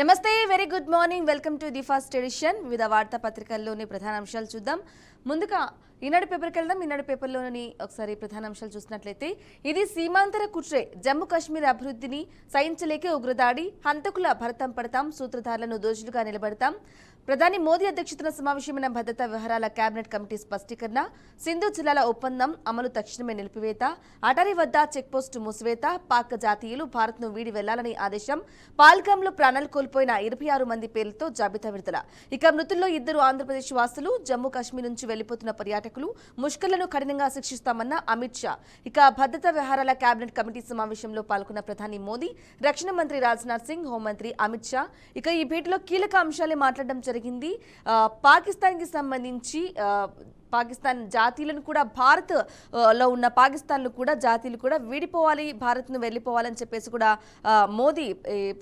నమస్తే very good morning welcome to the first edition వివిధ వార్తాపత్రికల్లోని ప్రధాన అంశాలు చూద్దాం. ముందుగా ఈనాడు పేపర్కి వెళ్దాం. ఈనాడు పేపర్లోని ఒకసారి ప్రధాన అంశాలు చూసినట్లయితే ఇది సీమాంతర కుట్రే, జమ్మూ కాశ్మీర్ అభివృద్ధిని సహించలేకే ఉగ్రదాడి, హంతకుల భరతం పడతాం, సూత్రధారులను దోషులుగా నిలబడతాం. ప్రధాని మోదీ అధ్యక్షతన సమావేశమైన భద్రతా వ్యవహారాల కేబినెట్ కమిటీ స్పష్టీకరణ, సింధు జిల్లాల ఒప్పందం అమలు తక్షణమే నిలిపివేత, అటారీ వద్ద చెక్పోస్టు మూసివేత, పాక్ జాతీయులు భారత్ను వీడి వెళ్లాలని ఆదేశం, పాల్గాంలో ప్రాణాలు కోల్పోయిన 26 మంది పేర్లతో జాబితా విడుదల. ఇక మృతుల్లో 2 ఆంధ్రప్రదేశ్ వాసులు, జమ్మూ కాశ్మీర్ నుంచి వెళ్లిపోతున్న పర్యాటకులు, ముష్కర్లను కఠినంగా శిక్షిస్తామన్న అమిత్ షా. ఇక భద్రతా వ్యవహారాల కేబినెట్ కమిటీ సమావేశంలో పాల్గొన్న ప్రధాని మోదీ, రక్షణ మంత్రి రాజ్నాథ్ సింగ్, హోంమంత్రి అమిత్ షా. ఇక ఈ భేటీలో కీలక అంశాలే మాట్లాడడం జరిగింది. పాకిస్తాన్కి సంబంధించి పాకిస్తాన్ జాతీయులను కూడా భారత్ లో ఉన్న పాకిస్తాన్లు కూడా జాతీయులు కూడా వీడిపోవాలి, భారత్ను వెళ్ళిపోవాలని చెప్పేసి కూడా మోదీ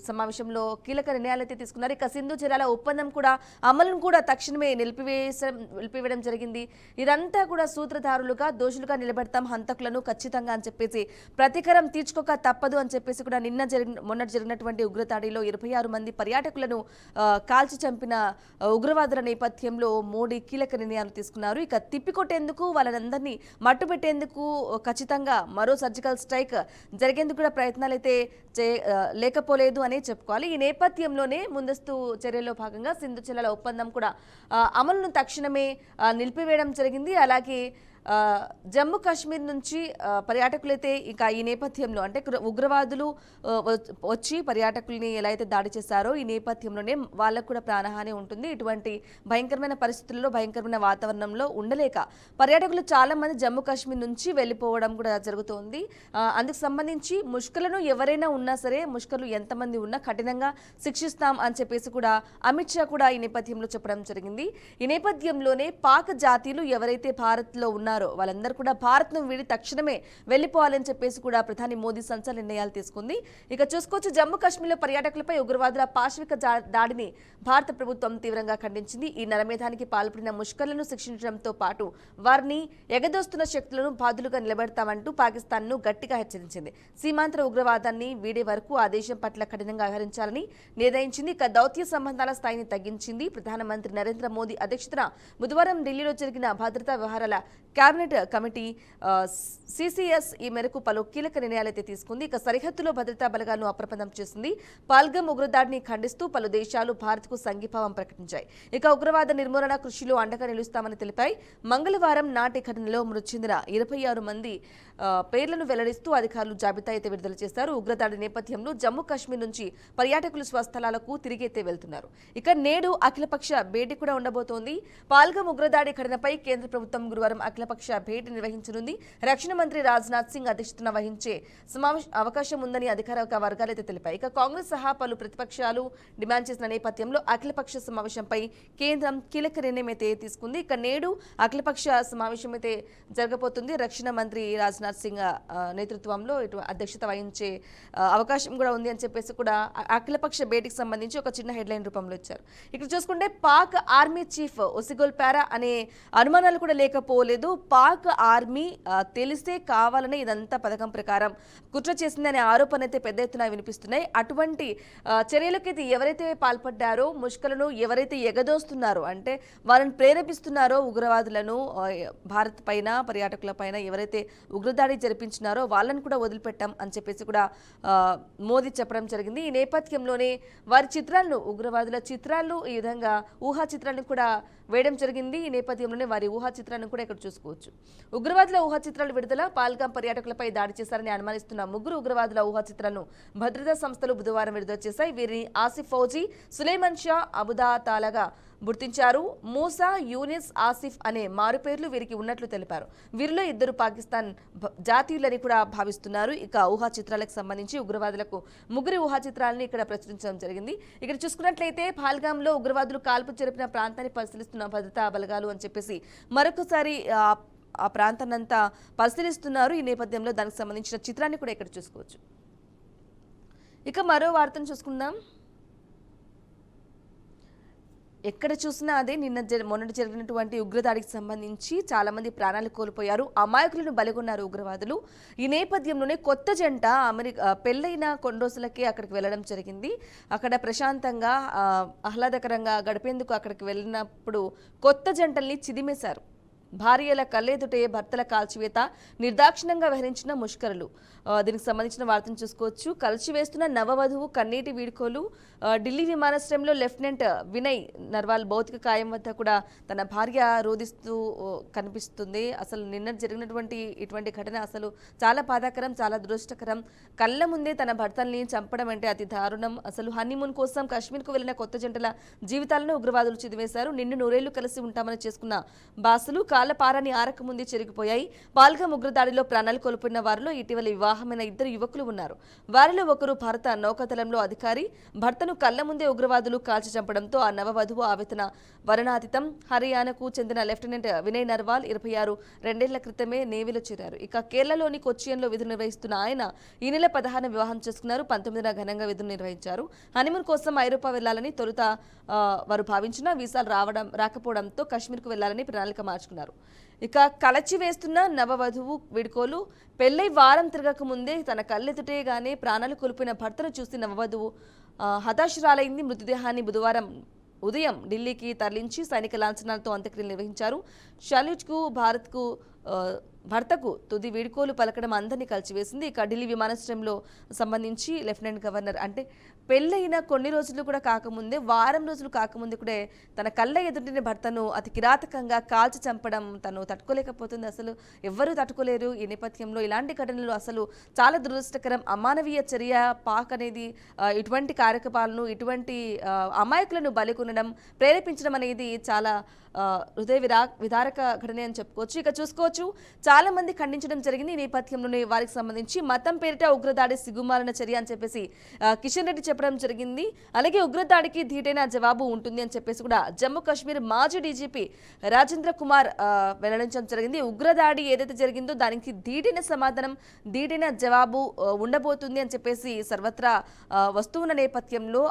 సమావేశంలో కీలక నిర్ణయాలు అయితే తీసుకున్నారు. ఇక సింధు జలాల ఒప్పందం కూడా అమలును కూడా తక్షణమే నిలిపివేయడం జరిగింది. ఇదంతా కూడా సూత్రధారులుగా దోషులుగా నిలబెడతాం, హంతకులను ఖచ్చితంగా అని చెప్పేసి ప్రతీకారం తీర్చుకోక తప్పదు అని చెప్పేసి కూడా మొన్నటి జరిగినటువంటి ఉగ్రదాడిలో 26 మంది పర్యాటకులను కాల్చి చంపిన ఉగ్రవాదుల నేపథ్యంలో మోడీ కీలక నిర్ణయాలు తీసుకున్నారు. ఇక తిప్పికొట్టేందుకు వాళ్ళందరినీ మట్టుపెట్టేందుకు ఖచ్చితంగా మరో సర్జికల్ స్ట్రైక్ జరిగేందుకు కూడా ప్రయత్నాలు అయితే లేకపోలేదు అనే చెప్పుకోవాలి. ఈ నేపథ్యంలోనే ముందస్తు చర్యల్లో భాగంగా సింధు జలాల ఒప్పందం కూడా అమలును తక్షణమే నిలిపివేయడం జరిగింది. అలాగే జమ్మూ కాశ్మీర్ నుంచి పర్యాటకులైతే ఇక ఈ నేపథ్యంలో అంటే ఉగ్రవాదులు వచ్చి పర్యాటకుల్ని ఎలా అయితే దాడి చేశారో ఈ నేపథ్యంలోనే వాళ్ళకు కూడా ప్రాణహాని ఉంటుంది. ఇటువంటి భయంకరమైన పరిస్థితుల్లో, భయంకరమైన వాతావరణంలో ఉండలేక పర్యాటకులు చాలా మంది జమ్మూ కాశ్మీర్ నుంచి వెళ్ళిపోవడం కూడా జరుగుతోంది. అందుకు సంబంధించి ముష్కర్లను ఎవరైనా ఉన్నా సరే, ముష్కర్లు ఎంతమంది ఉన్నా కఠినంగా శిక్షిస్తాం అని చెప్పేసి కూడా అమిత్ షా కూడా ఈ నేపథ్యంలో చెప్పడం జరిగింది. ఈ నేపథ్యంలోనే పాక్ జాతీయులు ఎవరైతే భారత్లో ఉన్నారో వాళ్ళందరూ కూడా భారత్ను వీడి తక్షణమే వెళ్లిపోవాలని చెప్పేసి కూడా ప్రధాని మోదీ సంచలన నిర్ణయాలు తీసుకుంది. ఇక చూసుకోవచ్చు, జమ్మూ కాశ్మీర్లో పర్యాటకులపై ఉగ్రవాదుల పాశవిక దాడిని భారత ప్రభుత్వం తీవ్రంగా ఖండించింది. ఈ నరమేధానికి పాల్పడిన ముష్కర్లను శిక్షించడంతో పాటు వారిని ఎగదోస్తున్న శక్తులను బాధ్యులుగా నిలబెడతామంటూ పాకిస్తాన్ను గట్టిగా హెచ్చరించింది. సీమాంతర ఉగ్రవాదాన్ని వీడే వరకు ఆ దేశం పట్ల కఠినంగా వ్యవహరించాలని నిర్ణయించింది. ఇక దౌత్య సంబంధాల స్థాయిని తగ్గించింది. ప్రధానమంత్రి నరేంద్ర మోదీ అధ్యక్షతన బుధవారం ఢిల్లీలో జరిగిన భద్రతా వ్యవహారాల కేబినెట్ కమిటీ సిసిఎస్ ఈ మేరకు పలు కీలక నిర్ణయాలైతే తీసుకుంది. ఇక సరిహద్దులో భద్రతా బలగాలను అప్రమత్తం చేసింది. పాల్గం ఉగ్రదాడిని ఖండిస్తూ పలు దేశాలు భారత్కు సంఘీభావం ప్రకటించాయి. ఇక ఉగ్రవాద నిర్మూలన కృషిలో అండగా నిలుస్తామని తెలిపాయి. మంగళవారం నాటి ఘటనలో మృతి చెందిన 26 మంది పేర్లను వెల్లడిస్తూ అధికారులు జాబితా అయితే విడుదల చేశారు. ఉగ్రదాడి నేపథ్యంలో జమ్మూ కాశ్మీర్ నుంచి పర్యాటకులు స్వస్థలాలకు తిరిగైతే వెళ్తున్నారు. ఇక నేడు అఖిలపక్ష భేటీ కూడా ఉండబోతోంది. పాల్గం ఉగ్రదాడి ఘటనపై కేంద్ర ప్రభుత్వం గురువారం అఖిలపక్ష భేటీ నిర్వహించనుంది. రక్షణ మంత్రి రాజ్నాథ్ సింగ్ అధ్యక్షతన వహించే అవకాశం ఉందని అధికారిక వర్గాలైతే తెలిపాయి. ఇక కాంగ్రెస్ సహా పలు ప్రతిపక్షాలు డిమాండ్ చేసిన నేపథ్యంలో అఖిలపక్ష సమావేశంపై కేంద్రం కీలక నిర్ణయం అయితే తీసుకుంది. ఇక నేడు అఖిలపక్ష సమావేశం అయితే జరగబోతుంది. రక్షణ మంత్రి రాజ్నాథ్ సింగ్ నేతృత్వంలో ఇటు అధ్యక్షత వహించే అవకాశం కూడా ఉంది అని చెప్పేసి కూడా అఖిలపక్ష భేటీకి సంబంధించి ఒక చిన్న హెడ్లైన్ రూపంలో ఇచ్చారు. ఇక్కడ చూసుకుంటే పాక్ ఆర్మీ చీఫ్ ఒసిగోల్ పారా అనే అనుమానాలు కూడా లేకపోలేదు. పాక్ ఆర్మీ తెలిసే కావాలని ఇదంతా పథకం ప్రకారం కుట్ర చేసిందనే ఆరోపణ అయితే పెద్ద ఎత్తున వినిపిస్తున్నాయి. అటువంటి చర్యలకైతే ఎవరైతే పాల్పడ్డారో, ముష్కలను ఎవరైతే ఎగదోస్తున్నారో అంటే వాళ్ళని ప్రేరేపిస్తున్నారో, ఉగ్రవాదులను భారత్ పైన పర్యాటకుల పైన ఎవరైతే ఉగ్రదాడి జరిపించినారో వాళ్ళని కూడా వదిలిపెట్టాం అని చెప్పేసి కూడా మోదీ చెప్పడం జరిగింది. ఈ నేపథ్యంలోనే వారి చిత్రాలను, ఉగ్రవాదుల చిత్రాలు, ఈ విధంగా ఊహా చిత్రాలను కూడా వేయడం జరిగింది. ఈ నేపథ్యంలోనే వారి ఊహా చిత్రాలను కూడా ఇక్కడ చూసుకోవచ్చు. ఉగ్రవాదుల ఊహా చిత్రాలు విడుదల, పాల్గాం పర్యాటకులపై దాడి చేశారని అనుమానిస్తున్న 3 ఉగ్రవాదుల ఊహా చిత్రాలను భద్రతా సంస్థలు బుధవారం విడుదల చేశాయి. వీరిని ఆసిఫ్ ఫౌజీ, సులైమాన్ షా అబుదాతాలాగా గుర్తించారు. మూసా, యూనిస్, ఆసిఫ్ అనే మారుపేర్లు వీరికి ఉన్నట్లు తెలిపారు. వీరిలో 2 పాకిస్తాన్ జాతీయులని కూడా భావిస్తున్నారు. ఇక ఊహా చిత్రాలకు సంబంధించి ఉగ్రవాదులకు 3 ఊహా చిత్రాలను ఇక్కడ ప్రచురించడం జరిగింది. ఇక్కడ చూసుకున్నట్లయితే పాల్గాంలో ఉగ్రవాదులు కాల్పు జరిపిన ప్రాంతాన్ని పరిశీలిస్తున్న భద్రతా బలగాలు అని చెప్పేసి మరొకసారి ఆ ప్రాంతాన్నంతా పరిశీలిస్తున్నారు. ఈ నేపథ్యంలో దానికి సంబంధించిన చిత్రాన్ని కూడా ఇక్కడ చూసుకోవచ్చు. ఇక మరో వార్తను చూసుకుందాం. ఎక్కడ చూసినా అదే మొన్నటి జరిగినటువంటి ఉగ్రదాడికి సంబంధించి చాలా మంది ప్రాణాలు కోల్పోయారు, అమాయకులను బలిగొన్నారు ఉగ్రవాదులు. ఈ నేపథ్యంలోనే కొత్త జంట పెళ్ళైన కొన్ని రోజులకే అక్కడికి వెళ్ళడం జరిగింది. అక్కడ ప్రశాంతంగా ఆహ్లాదకరంగా గడిపేందుకు అక్కడికి వెళ్ళినప్పుడు కొత్త జంటల్ని చిదిమేశారు. భార్యల కళ్ళెదుటే భర్తల కాల్చివేత, నిర్దాక్షిణ్యంగా వ్యవహరించిన ముష్కరులు. దీనికి సంబంధించిన వార్తను చూసుకోవచ్చు. కలిసివేస్తున్న నవవధువు కన్నీటి వీడ్కోలు. ఢిల్లీ విమానాశ్రయంలో లెఫ్టినెంట్ వినయ్ నర్వాల్ భౌతిక కాయం వద్ద కూడా తన భార్య రోధిస్తూ కనిపిస్తుంది. అసలు నిన్న జరిగినటువంటి ఇటువంటి ఘటన అసలు చాలా బాధాకరం, చాలా దురదృష్టకరం. కళ్ళ ముందే తన భర్తల్ని చంపడం అంటే అతి దారుణం. అసలు హనీమూన్ కోసం కాశ్మీర్కు వెళ్లిన కొత్త జంటల జీవితాలను ఉగ్రవాదులు చిదివేశారు. నిన్ను నూరేళ్లు కలిసి ఉంటామని చేసుకున్న బాసులు కాళ్లపారాని ఆరక ముందే చెరిగిపోయాయి. పాల్గం ఉగ్రదాడిలో ప్రాణాలు కోల్పోయిన వారిలో ఇటీవల వివాహమైన 2 యువకులు ఉన్నారు. వారిలో ఒకరు భారత నౌకాదళంలో అధికారి. భర్తను కళ్ల ముందే ఉగ్రవాదులు కాల్చి చంపడంతో ఆ నవవధువు ఆవేతన వర్ణాతీతం. హర్యానాకు చెందిన లెఫ్టినెంట్ వినయ్ నర్వాల్ 26 రెండేళ్ల క్రితమే నేవీలో చేరారు. ఇక కేరళలోని కొచ్చియన్లో విధులు నిర్వహిస్తున్న ఆయన ఈ నెల 16 వివాహం చేసుకున్నారు. 19న ఘనంగా విధులు నిర్వహించారు. హనీమూన్ కోసం ఐరోపా వెళ్లాలని తొలుత వారు భావించిన వీసాలు రాకపోవడంతో కాశ్మీర్కు వెళ్లాలని ప్రణాళిక మార్చుకున్నారు. ఇక కలచి వేస్తున్న నవవధువు వీడ్కోలు. పెళ్లై వారం తిరగక ముందే తన కళ్ళెదుటేగానే ప్రాణాలు కోల్పోయిన భర్తను చూసి నవవధువు హతాశురాలైంది. మృతదేహాన్ని బుధవారం ఉదయం ఢిల్లీకి తరలించి సైనిక లాంఛనాలతో అంత్యక్రియలు నిర్వహించారు. షాలిజ్కు భర్తకు తుది వీడ్కోలు పలకడం అందరినీ కలిసివేసింది. ఇక ఢిల్లీ విమానాశ్రయంలో సంబంధించి లెఫ్టినెంట్ గవర్నర్ అంటే పెళ్ళైన కొన్ని రోజులు కూడా కాకముందే, వారం రోజులు కాకముందే కూడా తన కళ్ళ ఎదుటిని భర్తను అతి కిరాతకంగా కాల్చి చంపడం తను తట్టుకోలేకపోతుంది. అసలు ఎవ్వరూ తట్టుకోలేరు. ఈ నేపథ్యంలో ఇలాంటి ఘటనలు అసలు చాలా దురదృష్టకరం. అమానవీయ చర్య పాక్ అనేది ఇటువంటి కార్యకలాపాలను, ఇటువంటి అమాయకులను బలికొనడం, ప్రేరేపించడం అనేది చాలా హృదయ విదారక ఘటనే అని చెప్పుకోవచ్చు. ఇక చూసుకోవచ్చు, చాలా మంది ఖండించడం జరిగింది. ఈ నేపథ్యంలోనే వారికి సంబంధించి మతం పేరిట ఉగ్రదాడి సిగ్గుమాలిన చర్య అని చెప్పేసి కిషన్ రెడ్డి చెప్పడం జరిగింది. అలాగే ఉగ్రదాడికి ధీటైన జవాబు ఉంటుంది అని చెప్పేసి కూడా జమ్మూ కాశ్మీర్ మాజీ డీజీపీ రాజేంద్ర కుమార్ వెల్లడించడం జరిగింది. ఉగ్రదాడి ఏదైతే జరిగిందో దానికి ధీటైన సమాధానం, ధీటైన జవాబు ఉండబోతుంది అని చెప్పేసి సర్వత్రా వస్తున్న నేపథ్యంలో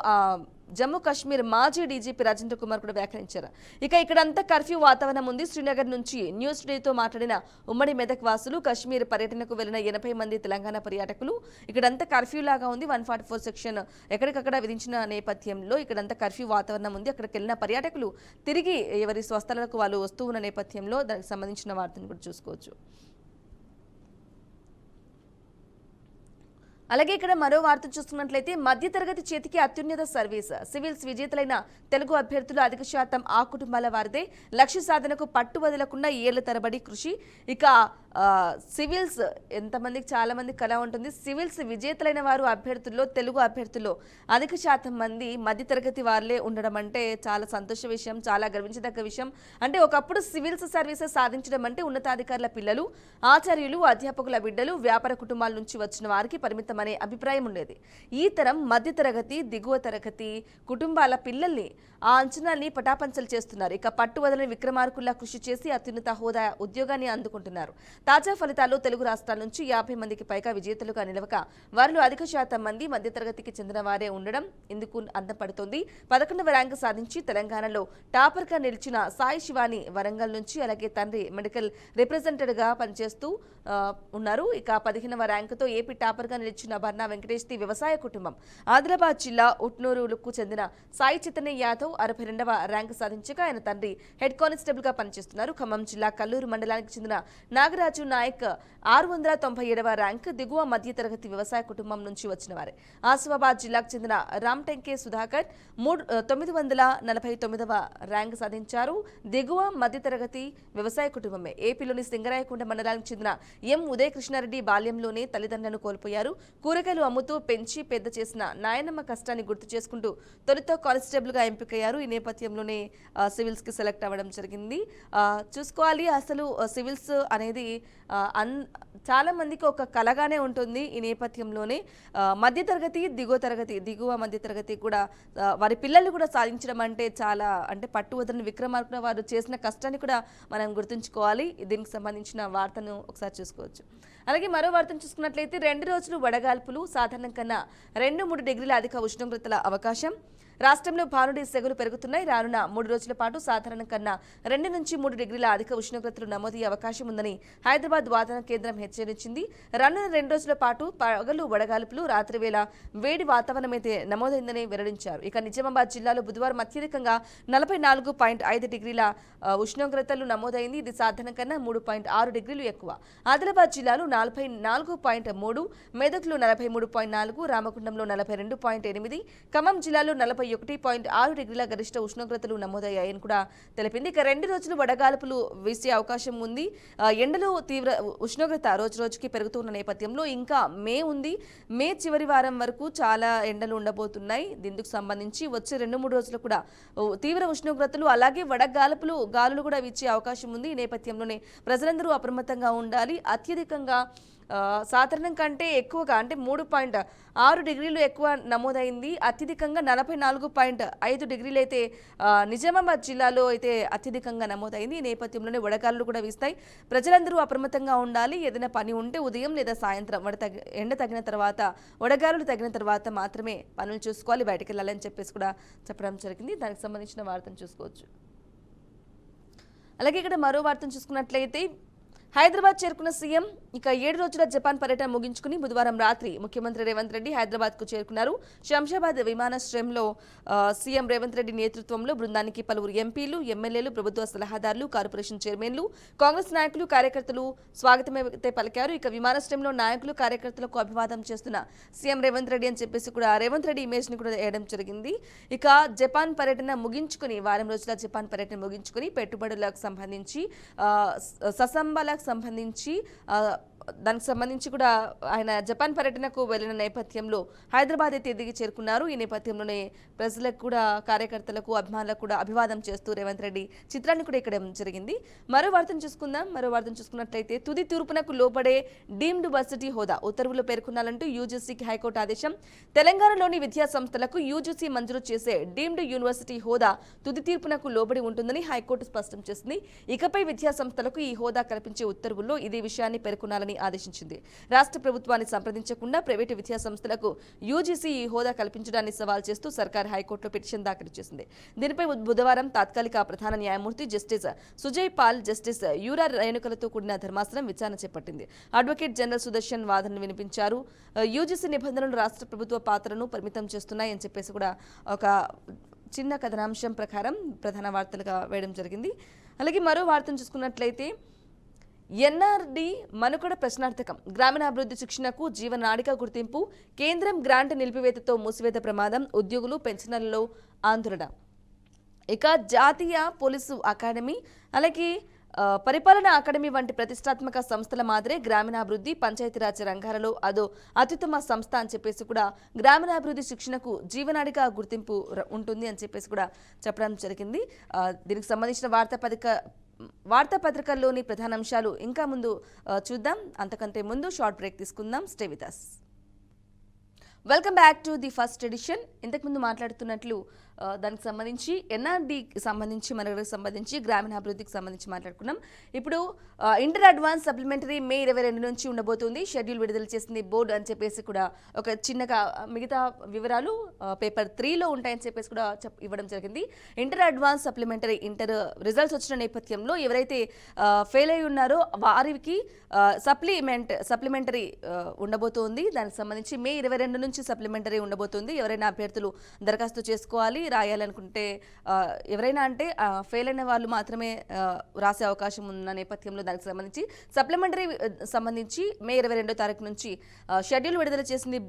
జమ్మూ కాశ్మీర్ మాజీ డీజీపీ రాజేంద్ర కుమార్ కూడా వ్యాఖ్యానించారు. ఇక ఇక్కడంతా కర్ఫ్యూ వాతావరణం ఉంది. శ్రీనగర్ నుంచి న్యూస్ టుడేతో మాట్లాడిన ఉమ్మడి మెదక్ వాసులు, కాశ్మీర్ పర్యటనకు వెళ్లిన 80 మంది తెలంగాణ పర్యాటకులు. ఇక్కడంతా కర్ఫ్యూ లాగా ఉంది. 144 సెక్షన్ ఎక్కడికక్కడ విధించిన నేపథ్యంలో ఇక్కడంతా కర్ఫ్యూ వాతావరణం ఉంది. అక్కడికి వెళ్లిన పర్యాటకులు తిరిగి ఎవరి స్వస్థలాలకు వాళ్ళు వస్తూ ఉన్న నేపథ్యంలో దానికి సంబంధించిన వార్తను కూడా చూసుకోవచ్చు. అలాగే ఇక్కడ మరో వార్త చూస్తున్నట్లయితే మధ్యతరగతి చేతికి అత్యున్నత సర్వీస్. సివిల్స్ విజేతలైన తెలుగు అభ్యర్థులు అధిక శాతం ఆ కుటుంబాల వారిదే. లక్ష్య సాధనకు పట్టు వదలకుండా ఏళ్ల తరబడి కృషి. ఇక సివిల్స్ ఎంతమందికి చాలా మంది కళ ఉంటుంది. సివిల్స్ విజేతలైన వారు అభ్యర్థుల్లో, తెలుగు అభ్యర్థుల్లో అధిక శాతం మంది మధ్యతరగతి వారిలే ఉండడం అంటే చాలా సంతోష విషయం, చాలా గర్వించదగ్గ విషయం. అంటే ఒకప్పుడు సివిల్స్ సర్వీసెస్ సాధించడం అంటే ఉన్నతాధికారుల పిల్లలు, ఆచార్యులు, అధ్యాపకుల బిడ్డలు, వ్యాపార కుటుంబాల నుంచి వచ్చిన వారికి పరిమితం అనే అభిప్రాయం ఉండేది. ఈ తరం మధ్యతరగతి, దిగువ తరగతి కుటుంబాల పిల్లల్ని ఆ అంచనాల్ని పటాపంచలు చేస్తున్నారు. ఇక పట్టువదలని విక్రమార్కుల్లా కృషి చేసి అత్యున్నత హోదా ఉద్యోగాన్ని అందుకుంటున్నారు. తాజా ఫలితాల్లో తెలుగు రాష్ట్రాల నుంచి 50 మందికి పైగా విజేతలుగా నిలవక వారిలో అధిక శాతం మంది మధ్యతరగతికి చెందిన వారే ఉండడం ఇందుకు అర్థం పడుతోంది. 11వ ర్యాంకు సాధించి తెలంగాణలో టాపర్గా నిలిచిన సాయి శివాని వరంగల్ నుంచి, అలాగే తండ్రి మెడికల్ రిప్రజెంటేటివ్గా పనిచేస్తూ ఉన్నారు. ఇక 15వ ర్యాంకుతో ఏపీ టాపర్గా నిలిచిన బర్నా వెంకటేష్ ది వ్యవసాయ కుటుంబం. ఆదిలాబాద్ జిల్లా ఉట్నూరుకు చెందిన సాయి చైతన్య యాదవ్ 62వ ర్యాంకు సాధించగా ఆయన తండ్రి హెడ్ కానిస్టేబుల్ గా పనిచేస్తున్నారు. ఖమ్మం జిల్లా కల్లూరు మండలానికి చెందిన నాగరాజు నాయక్ 697వ ర్యాంక్ దిగువ మధ్యతరగతి వ్యవసాయ కుటుంబం నుంచి వచ్చిన వారే. ఆసిఫాబాద్ జిల్లాకు చెందిన రామ్టెంకే సుధాకర్ 949వ ర్యాంకు సాధించారు. దిగువ మధ్యతరగతి వ్యవసాయ కుటుంబమే. ఏపీలోని సింగరాయకొండ మండలానికి చెందిన ఎం ఉదయకృష్ణారెడ్డి బాల్యంలోనే తల్లిదండ్రులను కోల్పోయారు. కూరగాయలు అమ్ముతూ పెంచి పెద్ద చేసిన నాయనమ్మ కష్టాన్ని గుర్తు చేసుకుంటూ తొలితో కానిస్టేబుల్ గా ఎంపికయ్యారు. ఈ నేపథ్యంలోనే సివిల్స్ కి సెలెక్ట్ అవ్వడం జరిగింది. చూసుకోవాలి, అసలు సివిల్స్ అనేది చాలా మందికి ఒక కలగానే ఉంటుంది. ఈ నేపథ్యంలోనే మధ్యతరగతి, దిగువ మధ్యతరగతి కూడా వారి పిల్లలు కూడా సాధించడం అంటే చాలా అంటే పట్టువదలని విక్రమార్కుల వారు చేసిన కష్టాన్ని కూడా మనం గుర్తుంచుకోవాలి. దీనికి సంబంధించిన వార్తను ఒకసారి చూసుకోవచ్చు. అలాగే మరో వార్తను చూసుకున్నట్లయితే 2 రోజులు వడగాల్పులు, సాధారణం కన్నా 2-3 డిగ్రీల అధిక ఉష్ణోగ్రతల అవకాశం. రాష్ట్రంలో భానుడి సెగలు పెరుగుతున్నాయి. రానున్న 3 రోజుల పాటు సాధారణం కన్నా 2 నుంచి 3 డిగ్రీల అధిక ఉష్ణోగ్రతలు నమోదయ్యే అవకాశం ఉందని హైదరాబాద్ వాతావరణ కేంద్రం హెచ్చరించింది. రానున్న 2 రోజుల పాటు పగలు వడగాల్పులు, రాత్రి వేళ వేడి వాతావరణం అయితే నమోదైందని వెల్లడించారు. ఇక నిజామాబాద్ జిల్లాలో బుధవారం అత్యధికంగా 44.5 డిగ్రీల ఉష్ణోగ్రతలు నమోదైంది. ఇది సాధారణం కన్నా 3.6 డిగ్రీలు ఎక్కువ. ఆదిలాబాద్ జిల్లాలో 44.3, మెదక్లో 43.4, రామగుండంలో 42.8, ఖమ్మం జిల్లాలో 41.6 డిగ్రీల గరిష్ట ఉష్ణోగ్రతలు నమోదయ్యాయని కూడా తెలిపింది. ఇక 2 రోజులు వడగాల్పులు వీసే అవకాశం ఉంది. ఎండలు తీవ్ర ఉష్ణోగ్రత రోజు రోజుకి పెరుగుతున్న నేపథ్యంలో ఇంకా మే ఉంది. మే చివరి వారం వరకు చాలా ఎండలు ఉండబోతున్నాయి. దీనికి సంబంధించి వచ్చే 2-3 రోజులు కూడా తీవ్ర ఉష్ణోగ్రతలు అలాగే గాలులు కూడా వీచే అవకాశం ఉంది. ఈ నేపథ్యంలోనే ప్రజలందరూ అప్రమత్తంగా ఉండాలి. అత్యధికంగా సాధారణం కంటే ఎక్కువగా అంటే 3.6 డిగ్రీలు ఎక్కువ నమోదైంది. అత్యధికంగా 44.5 డిగ్రీలు అయితే నిజామాబాద్ జిల్లాలో అయితే అత్యధికంగా నమోదైంది. ఈ నేపథ్యంలోనే వడగాలులు కూడా వీస్తాయి. ప్రజలందరూ అప్రమత్తంగా ఉండాలి. ఏదైనా పని ఉంటే ఉదయం లేదా సాయంత్రం ఎండ తగిన తర్వాత, వడగాలులు తగిన తర్వాత మాత్రమే పనులు చూసుకోవాలి, బయటకు వెళ్ళాలని చెప్పేసి కూడా చెప్పడం జరిగింది. దానికి సంబంధించిన వార్తను చూసుకోవచ్చు. అలాగే ఇక్కడ మరో వార్తను చూసుకున్నట్లయితే హైదరాబాద్ చేరుకున్న సీఎం ఇక 7 రోజుల జపాన్ పర్యటన ముగించుకుని బుధవారం రాత్రి ముఖ్యమంత్రి రేవంత్ రెడ్డి హైదరాబాద్ కు చేరుకున్నారు. శంషాబాద్ విమానాశ్రయంలో సీఎం రేవంత్ రెడ్డి నేతృత్వంలో బృందానికి పలువురు ఎంపీలు, ఎమ్మెల్యేలు, ప్రభుత్వ సలహాదారులు, కార్పొరేషన్ చైర్మన్లు, కాంగ్రెస్ నాయకులు, కార్యకర్తలు స్వాగతమైతే పలికారు. ఇక విమానాశ్రయంలో నాయకులు, కార్యకర్తలకు అభివాదం చేస్తున్న సీఎం రేవంత్ రెడ్డి అని చెప్పేసి కూడా రేవంత్ రెడ్డి ఇమేజ్ ని కూడా వేయడం జరిగింది. ఇక జపాన్ పర్యటన ముగించుకుని వారం రోజుల జపాన్ పర్యటన ముగించుకుని పెట్టుబడులకు సంబంధించి ససంబాలకు సంబంధించి దానికి సంబంధించి కూడా ఆయన జపాన్ పర్యటనకు వెళ్లిన నేపథ్యంలో హైదరాబాద్ అయితే తిరిగి చేరుకున్నారు. ఈ నేపథ్యంలోనే ప్రజలకు కూడా, కార్యకర్తలకు, అభిమానులకు కూడా అభివాదం చేస్తూ రేవంత్ రెడ్డి చిత్రాన్ని కూడా ఇక్కడ జరిగింది. మరో వార్తను చూసుకున్నట్లయితే తుది తీర్పునకు లోబడే డీమ్డ్ వర్సిటీ హోదా ఉత్తర్వులు పేర్కొనాలంటూ యూజీసీకి హైకోర్టు ఆదేశం. తెలంగాణలోని విద్యా సంస్థలకు యూజీసీ మంజూరు చేసే డీమ్డ్ యూనివర్సిటీ హోదా తుది తీర్పునకు లోబడి ఉంటుందని హైకోర్టు స్పష్టం చేసింది. ఇకపై విద్యా సంస్థలకు ఈ హోదా కల్పించే ఉత్తర్వుల్లో ఇదే విషయాన్ని పేర్కొనాలని ఆదేశించింది. రాష్ట్ర ప్రభుత్వాన్ని సంప్రదించకుండా ప్రైవేటు విద్యా సంస్థలకు యూజీసీ ఈ హోదా కల్పించడాన్ని సవాల్ చేస్తూ సర్కార్ హైకోర్టులో పిటిషన్ దాఖలు చేసింది. దీనిపై బుధవారం తాత్కాలిక ప్రధాన న్యాయమూర్తి జస్టిస్ సుజయ్ పాల్, జస్టిస్ యూరా రేణుకలతో కూడిన ధర్మాసనం విచారణ చేపట్టింది. అడ్వకేట్ జనరల్ సుదర్శన్ వాదనలు వినిపించారు. యూజీసీ నిబంధనలు రాష్ట్ర ప్రభుత్వ పాత్రను పరిమితం చేస్తున్నాయని చెప్పేసి కూడా ఒక చిన్న కథనాంశం ప్రకారం ప్రధాన వార్తలుగా వేయడం జరిగింది. అలాగే మరో వార్తను చూసుకున్నట్లయితే ఎన్ఆర్డి మనుగడ ప్రశ్నార్థకం, గ్రామీణాభివృద్ధి శిక్షణకు జీవనాడిక గుర్తింపు, కేంద్రం గ్రాంట్ నిలిపివేతతో మూసివేత ప్రమాదం, ఉద్యోగులు పెన్షనర్లలో ఆందోళన. ఇక జాతీయ పోలీసు అకాడమీ అలాగే పరిపాలనా అకాడమీ వంటి ప్రతిష్టాత్మక సంస్థల మాదిరే గ్రామీణాభివృద్ధి, పంచాయతీరాజ్ రంగాలలో అదో అత్యుత్తమ సంస్థ అని చెప్పేసి కూడా గ్రామీణాభివృద్ధి శిక్షణకు జీవనాడిగా గుర్తింపు ఉంటుంది అని చెప్పేసి కూడా చెప్పడం జరిగింది. దీనికి సంబంధించిన వార్తాపత్రికల్లోని ప్రధానాంశాలు ఇంకా ముందు చూద్దాం. అంతకంటే ముందు షార్ట్ బ్రేక్ తీసుకుందాం. Stay with us. Welcome back to the first edition. ఇంతకుముందు మాట్లాడుతున్నట్లు దానికి సంబంధించి ఎన్ఆర్డీకి సంబంధించి, మనకి సంబంధించి, గ్రామీణాభివృద్ధికి సంబంధించి మాట్లాడుకున్నాం. ఇప్పుడు ఇంటర్ అడ్వాన్స్ సప్లిమెంటరీ మే 22 నుంచి ఉండబోతుంది. షెడ్యూల్ విడుదల చేసింది బోర్డు అని చెప్పేసి కూడా ఒక చిన్నగా మిగతా వివరాలు పేపర్ 3లో ఉంటాయని చెప్పేసి కూడా ఇవ్వడం జరిగింది. Inter advance supplementary inter results వచ్చిన నేపథ్యంలో ఎవరైతే ఫెయిల్ అయి ఉన్నారో వారికి సప్లిమెంటరీ ఉండబోతోంది. దానికి సంబంధించి మే 22 నుంచి సప్లిమెంటరీ ఉండబోతుంది. ఎవరైనా అభ్యర్థులు దరఖాస్తు చేసుకోవాలి, రాయాలనుకుంటే ఎవరైనా అంటే ఫెయిల్ అయిన వాళ్ళు మాత్రమే రాసే అవకాశం ఉన్న నేపథ్యంలో దానికి సంబంధించి సప్లిమెంటరీ సంబంధించి మే 22వ తారీఖు నుంచి షెడ్యూల్ విడుదల చేసింది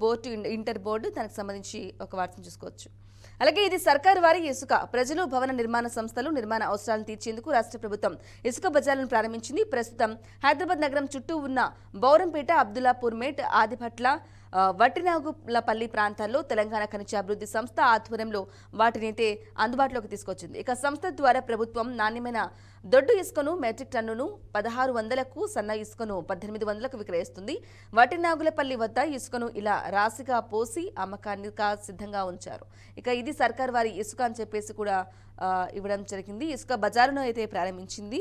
ఇంటర్ బోర్డు. దానికి సంబంధించి ఒక వార్తను చూసుకోవచ్చు. అలాగే ఇది సర్కారు వారి ఇసుక, ప్రజలు, భవన నిర్మాణ సంస్థలు నిర్మాణ అవసరాలను తీర్చేందుకు రాష్ట్ర ప్రభుత్వం ఇసుక బజార్లను ప్రారంభించింది. ప్రస్తుతం హైదరాబాద్ నగరం చుట్టూ ఉన్న బౌరంపేట, అబ్దుల్లాపూర్ మేట్, ఆదిపట్ల, వట్టినాగులపల్లి ప్రాంతాల్లో తెలంగాణ ఖనిజాభివృద్ధి సంస్థ ఆధ్వర్యంలో వాటినైతే అందుబాటులోకి తీసుకొచ్చింది. ఇక సంస్థ ద్వారా ప్రభుత్వం నాణ్యమైన దొడ్డు ఇసుకను మెట్రిక్ టన్నును 1600కు, సన్న ఇసుకను 1800కు విక్రయిస్తుంది. వట్టినాగులపల్లి వద్ద ఇసుకను ఇలా రాశిగా పోసి అమ్మకానికి సిద్ధంగా ఉంచారు. ఇక ఇది సర్కార్ వారి ఇసుక అని చెప్పేసి కూడా ఇవ్వడం జరిగింది. ఇసుక బజారును అయితే ప్రారంభించింది.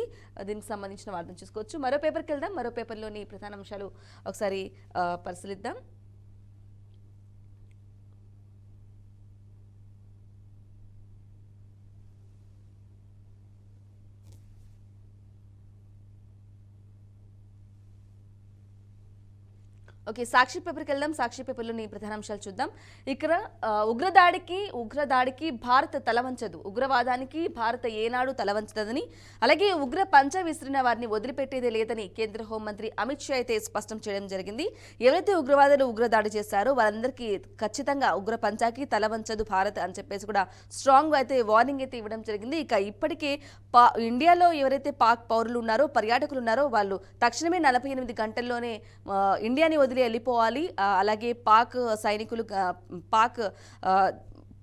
దీనికి సంబంధించిన వార్తను చూసుకోవచ్చు. మరో పేపర్కి వెళ్దాం. మరో పేపర్లోని ప్రధాన అంశాలు ఒకసారి పరిశీలిద్దాం. ఓకే, సాక్షి పేపర్కి వెళ్దాం. సాక్షి పేపర్లోని ప్రధానాంశాలు చూద్దాం. ఇక్కడ ఉగ్రదాడికి భారత్ తలవంచదు, ఉగ్రవాదానికి భారత్ ఏనాడు తలవంచదని, అలాగే ఉగ్ర పంచ విసిరిన వారిని వదిలిపెట్టేదే లేదని కేంద్ర హోంమంత్రి అమిత్ షా అయితే స్పష్టం చేయడం జరిగింది. ఎవరైతే ఉగ్రవాదులు ఉగ్రదాడి చేశారో వారందరికీ ఖచ్చితంగా ఉగ్ర పంచాకి తలవంచదు భారత్ అని చెప్పేసి కూడా స్ట్రాంగ్ అయితే వార్నింగ్ అయితే ఇవ్వడం జరిగింది. ఇక ఇప్పటికే ఇండియాలో ఎవరైతే పాక్ పౌరులు ఉన్నారో, పర్యాటకులు ఉన్నారో వాళ్ళు తక్షణమే 48 గంటల్లోనే ఇండియాని వదిలి వెళ్ళిపోవాలి. అలాగే పాక్ సైనికులు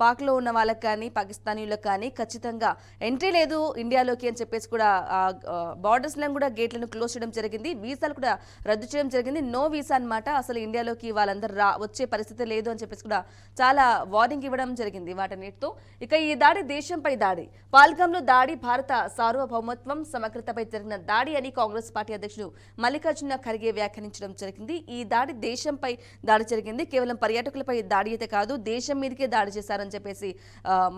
పాక్లో ఉన్న వాళ్ళకి కానీ పాకిస్తానీలకు కానీ ఖచ్చితంగా ఎంట్రీ లేదు ఇండియాలోకి అని చెప్పేసి కూడా బార్డర్స్లో కూడా గేట్లను క్లోజ్ చేయడం జరిగింది. వీసాలు కూడా రద్దు చేయడం జరిగింది. నో వీసా అనమాట. అసలు ఇండియాలోకి వాళ్ళందరూ వచ్చే పరిస్థితి లేదు అని చెప్పేసి కూడా చాలా వార్నింగ్ ఇవ్వడం జరిగింది వాటన్నిటితో. ఇక ఈ దాడి దేశంపై దాడి, పాల్గంలో దాడి భారత సార్వభౌమత్వం సమగ్రతపై జరిగిన దాడి అని కాంగ్రెస్ పార్టీ అధ్యక్షుడు మల్లికార్జున ఖర్గే వ్యాఖ్యానించడం జరిగింది. ఈ దాడి దేశంపై దాడి జరిగింది, కేవలం పర్యాటకులపై దాడి అయితే కాదు, దేశం మీదకే దాడి చేశారని చెప్పేసి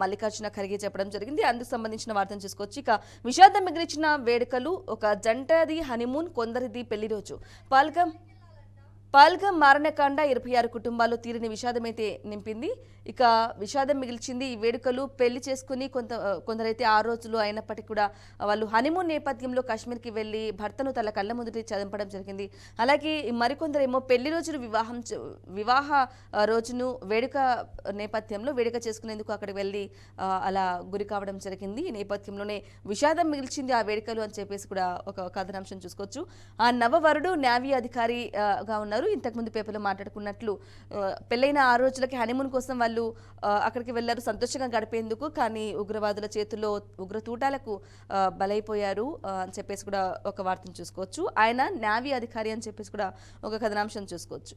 మల్లికార్జున ఖర్గే చెప్పడం జరిగింది. అందుకు సంబంధించిన వార్తను చూసుకోవచ్చు. ఇక విషాదం మిగిలిచిన వేడుకలు, ఒక జంటది హనీమూన్, కొందరిది పెళ్లి రోజు. పాల్గం మారణకాండ 26 కుటుంబాల్లో తీరిని విషాదమైతే నింపింది. ఇక విషాదం మిగిల్చింది ఈ వేడుకలు. పెళ్లి చేసుకుని కొందరైతే 6 రోజులు అయినప్పటికీ కూడా వాళ్ళు హనీమూన్ నేపథ్యంలో కాశ్మీర్కి వెళ్ళి భర్తను తన కళ్ళ ముందు చంపడం జరిగింది. అలాగే మరికొందరేమో పెళ్లి రోజును వివాహ రోజును వేడుక నేపథ్యంలో వేడుక చేసుకునేందుకు అక్కడికి వెళ్ళి అలా గురి కావడం జరిగింది. ఈ నేపథ్యంలోనే విషాదం మిగిల్చింది ఆ వేడుకలు అని చెప్పేసి కూడా ఒక కథనాంశం చూసుకోవచ్చు. ఆ నవవరుడు నేవీ అధికారిగా ఉన్నారు. ఇంతకుముందు పేపర్లో మాట్లాడుకున్నట్లు పెళ్ళైన 6 రోజులకి హనీమూన్ కోసం వాళ్ళు అక్కడికి వెళ్లారు సంతోషంగా గడిపేందుకు. కానీ ఉగ్రవాదుల చేతుల్లో ఉగ్రతూటాలకు బలైపోయారు అని చెప్పేసి కూడా ఒక వార్తను చూసుకోవచ్చు. ఆయన నేవీ అధికారి అని చెప్పేసి కూడా ఒక కథనాంశం చూసుకోవచ్చు.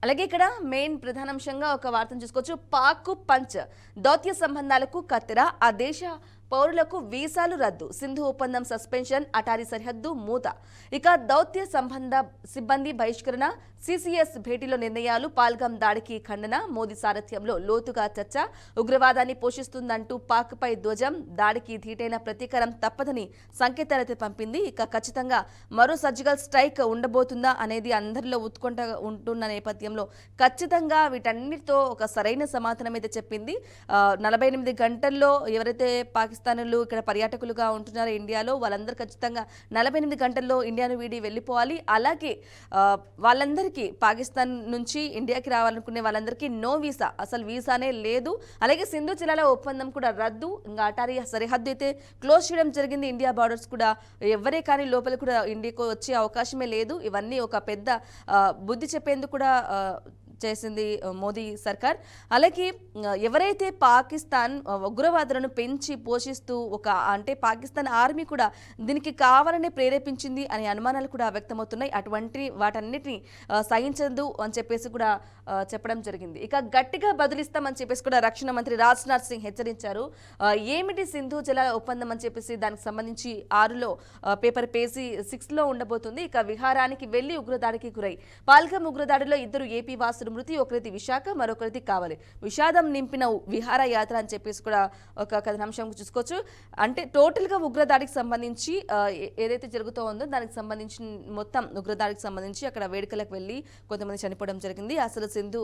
అలాగే ఇక్కడ మెయిన్ ప్రధానాంశంగా ఒక వార్తను చూసుకోవచ్చు. పాక్ పంచ్, దౌత్య సంబంధాలకు కత్తెర, ఆ దేశ పౌరులకు వీసాలు రద్దు, సింధు ఒప్పందం సస్పెన్షన్, అటారీ సరిహద్దు మూత. ఇక దౌత్య సంబంధ సిబ్బంది బహిష్కరణ, సిసిఎస్ భేటీలో నిర్ణయాలు, పాల్గం దాడికి ఖండన, మోదీ సారథ్యంలో లోతుగా చర్చ, ఉగ్రవాదాన్ని పోషిస్తుందంటూ పాక్పై ధ్వజం, దాడికి ధీటైన ప్రతీకారం తప్పదని సంకేతాలైతే పంపింది. ఇక ఖచ్చితంగా మరో సర్జికల్ స్ట్రైక్ ఉండబోతుందా అనేది అందరిలో ఉత్కంఠ ఉంటున్న నేపథ్యంలో ఖచ్చితంగా వీటన్నిటితో ఒక సరైన సమాధానం అయితే చెప్పింది. 48 గంటల్లో ఎవరైతే పాకిస్తాన్లు ఇక్కడ పర్యాటకులుగా ఉంటున్నారో ఇండియాలో వాళ్ళందరూ ఖచ్చితంగా 48 గంటల్లో ఇండియాను వీడి వెళ్ళిపోవాలి. అలాగే వాళ్ళందరికీ పాకిస్తాన్ నుంచి ఇండియాకి రావాలనుకునే వాళ్ళందరికీ నో వీసా, అసలు వీసానే లేదు. అలాగే సింధు జలాల ఒప్పందం కూడా రద్దు. ఇంకా అటారీ సరిహద్దు అయితే క్లోజ్ చేయడం జరిగింది. ఇండియా బార్డర్స్ కూడా ఎవరే కానీ లోపల కూడా ఇండియాకు వచ్చే అవకాశమే లేదు. ఇవన్నీ ఒక పెద్ద బుద్ధి చెప్పేందుకు కూడా చేసింది మోదీ సర్కార్. అలాగే ఎవరైతే పాకిస్తాన్ ఉగ్రవాదులను పెంచి పోషిస్తూ అంటే పాకిస్తాన్ ఆర్మీ కూడా దీనికి కావాలనే ప్రేరేపించింది అనే అనుమానాలు కూడా వ్యక్తమవుతున్నాయి. వాటన్నిటిని సహించదు అని చెప్పేసి కూడా చెప్పడం జరిగింది. ఇక గట్టిగా బదులిస్తామని చెప్పేసి కూడా రక్షణ మంత్రి రాజ్నాథ్ సింగ్ హెచ్చరించారు. ఏమిటి సింధు జలాల ఒప్పందం అని చెప్పేసి దానికి సంబంధించి 6లో పేపర్ పేజీ 6లో ఉండబోతుంది. ఇక విహారానికి వెళ్లి ఉగ్రదాడికి గురై పాల్గం ఉగ్రదాడిలో 2 ఏపీ వాసులు మృతి, ఒకరిది విశాఖ, మరొకరిది కావాలి. విషాదం నింపిన విహార యాత్ర అని చెప్పేసి కూడా ఒక కథనాంశం చూసుకోవచ్చు. అంటే టోటల్గా ఉగ్రదాడికి సంబంధించి ఏదైతే జరుగుతూ ఉందో దానికి సంబంధించి మొత్తం ఉగ్రదాడికి సంబంధించి అక్కడ వేడుకలకు వెళ్ళి కొంతమంది చనిపోవడం జరిగింది. అసలు సింధు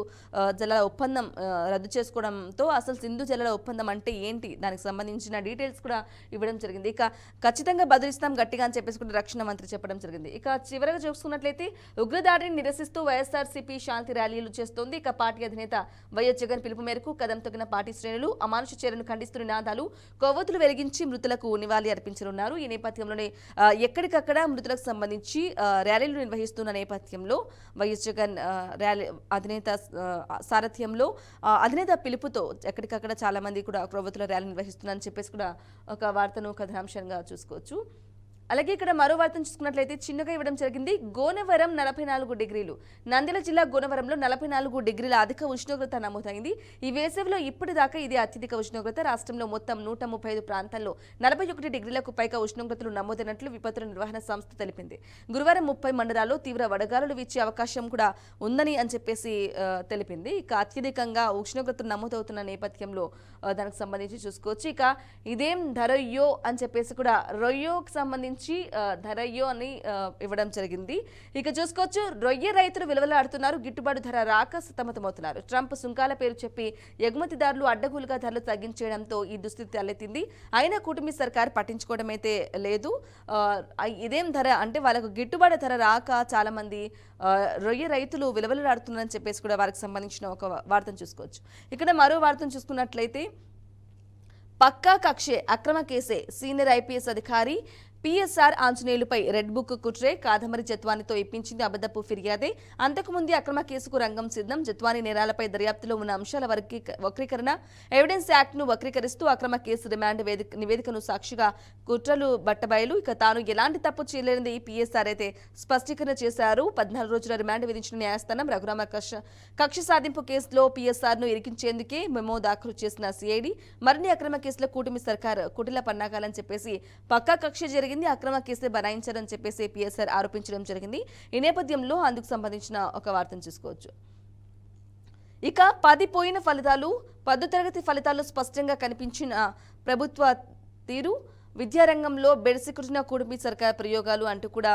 జలాల ఒప్పందం రద్దు చేసుకోవడంతో అసలు సింధు జలాల ఒప్పందం అంటే ఏంటి, దానికి సంబంధించిన డీటెయిల్స్ కూడా ఇవ్వడం జరిగింది. ఇక ఖచ్చితంగా బదిలిస్తాం గట్టిగా అని చెప్పేసి కూడా రక్షణ మంత్రి చెప్పడం జరిగింది. ఇక చివరగా చూసుకున్నట్లయితే ఉగ్రదాడిని నిరసిస్తూ వైఎస్ఆర్సీపీ శాంతి ర్యాలీలు చేస్తోంది. ఇక పార్టీ అధినేత వైఎస్ జగన్ పిలుపు మేరకు కదం తొక్కిన పార్టీ శ్రేణులు అమానుష చర్యను ఖండిస్తూ నినాదాలు, కొవ్వొత్తులు వెలిగించి మృతులకు నివాళి అర్పించనున్నారు. ఈ నేపథ్యంలోనే ఎక్కడికక్కడ మృతులకు సంబంధించి ర్యాలీలు నిర్వహిస్తున్న నేపథ్యంలో వైఎస్ జగన్ అధినేత సారథ్యంలో అధినేత పిలుపుతో ఎక్కడికక్కడ చాలా మంది కూడా కొవ్వొత్తుల ర్యాలీ నిర్వహిస్తున్నారని చెప్పేసి కూడా ఒక వార్తను కథనాంశంగా చూసుకోవచ్చు. అలాగే ఇక్కడ మరో వార్తను చూసుకున్నట్లయితే చిన్నగా ఇవ్వడం జరిగింది. గోనవరం 44 డిగ్రీలు. నంద్యాల జిల్లా గోనవరంలో 44 డిగ్రీల అధిక ఉష్ణోగ్రత నమోదైంది. ఈ వేసవిలో ఇప్పటిదాకా ఇది అత్యధిక ఉష్ణోగ్రత. రాష్ట్రంలో మొత్తం 135 ప్రాంతాల్లో 41 డిగ్రీలకు పైగా ఉష్ణోగ్రతలు నమోదైనట్లు విపత్తుల నిర్వహణ సంస్థ తెలిపింది. గురువారం 30 మండలాల్లో తీవ్ర వడగాలులు వీచే అవకాశం కూడా ఉందని అని చెప్పేసి తెలిపింది. ఇక అత్యధికంగా ఉష్ణోగ్రతలు నమోదవుతున్న నేపథ్యంలో దానికి సంబంధించి చూసుకోవచ్చు. ఇక ఇదేం ధరయ్యో అని చెప్పేసి కూడా రొయ్యోకి సంబంధించి నుంచి ధరయ్యో అని ఇవ్వడం జరిగింది. ఇక చూసుకోవచ్చు, రొయ్య రైతులు విలువలాడుతున్నారు, గిట్టుబాటు ధర రాక సతమతమవుతున్నారు. ట్రంప్ సుంకాల పేరు చెప్పి ఎగుమతిదారులు అడ్డగోలుగా ధరలు తగ్గించేయడంతో ఈ దుస్థితి తలెత్తింది. అయినా కూటమి సర్కార్ పట్టించుకోవడం అయితే లేదు. ఇదేం ధర అంటే వాళ్ళకు గిట్టుబాటు ధర రాక చాలా మంది రొయ్య రైతులు విలువలాడుతున్నారని చెప్పేసి కూడా వారికి సంబంధించిన ఒక వార్తను చూసుకోవచ్చు. ఇక్కడ మరో వార్తను చూసుకున్నట్లయితే, పక్కా కక్షే అక్రమ కేసే సీనియర్ ఐపీఎస్ అధికారి పిఎస్ఆర్ ఆంజనేయులపై రెడ్ బుక్ కుట్రే కాదంబరి జత్వానితో ఇప్పించింది అబద్ధపు ఫిర్యాదే. అంతకుముందే అక్రమ కేసుకు రంగం సిద్ధం. జత్వాని నేరాలపై దర్యాప్తులో ఉన్న అంశాల వక్రీకరణ, ఎవిడెన్స్ యాక్ట్ ను వక్రీకరిస్తూ అక్రమ కేసు రిమాండ్ నివేదికను సాక్షిగా కుట్రలు బట్టబయలు. ఇక తాను ఎలాంటి తప్పు చేయలేనిది పిఎస్ఆర్ అయితే స్పష్టీకరణ చేశారు. 14 రోజుల రిమాండ్ విధించిన న్యాయస్థానం రఘురామ కక్ష సాధింపు కేసులో పిఎస్ఆర్ ను ఇరికించేందుకే మెమో దాఖలు చేసిన సిఐడి మరిన్ని అక్రమ కేసుల కూటమి సర్కార్ కుటిల పన్నాగాలని చెప్పేసి పక్కా కక్ష జరిగింది, అక్రమ కేసులు బనాయించారని చెప్పేసి పిఎస్ఆర్ ఆరోపించడం జరిగింది. ఈ నేపథ్యంలో అందుకు సంబంధించిన ఒక వార్తను చూసుకోవచ్చు. ఇక 10 పోయిన ఫలితాలు, 10వ తరగతి ఫలితాల్లో స్పష్టంగా కనిపించిన ప్రభుత్వ తీరు, విద్యారంగంలో బెడిసికుట్టిన కూటమి సర్కార్ ప్రయోగాలు అంటూ కూడా